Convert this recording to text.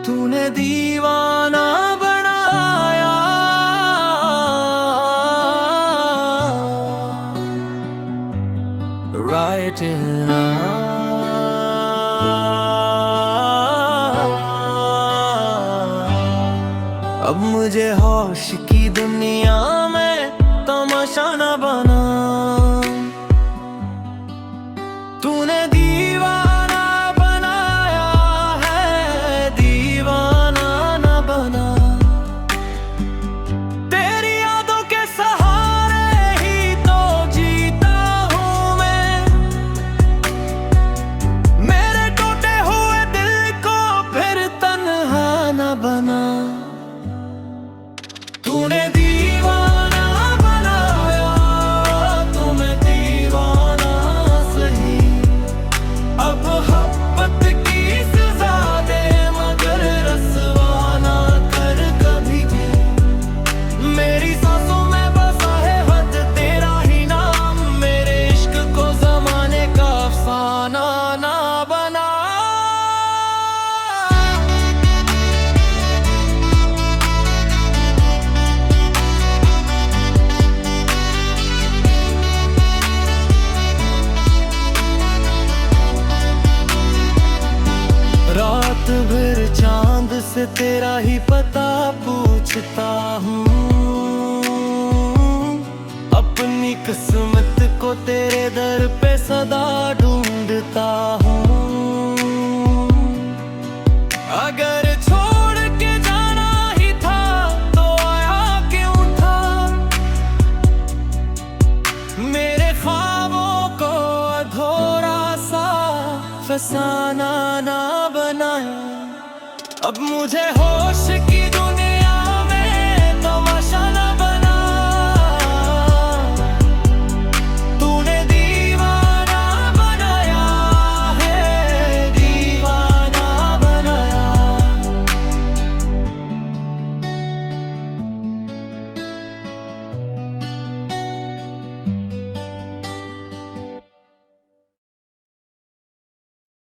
तूने दीवाना बनाया, right अब मुझे होश की दुनिया में तमाशा न बना। तूने दीवाना बनाया है, दीवाना न बना। तेरी यादों के सहारे ही तो जीता हूँ मैं, मेरे टूटे हुए दिल को फिर तन्हा न बना। तूने दीवाना बनाया, तुम्हें दीवाना सही। अब मोहब्बत की सजा दे मगर रसवा ना कर कभी भी। मेरी सांसों में बसा है हद तेरा ही नाम, मेरे इश्क को जमाने का अफसाना ना बना। रात भर चांद से तेरा ही पता पूछता हूँ, अपनी किस्मत को तेरे दर पे सदा ढूंढता हूँ। अगर छोड़ के जाना ही था तो आया क्यों था, मेरे ख्वाबों को अधूरा सा फसाना ना बनाया। अब मुझे होश की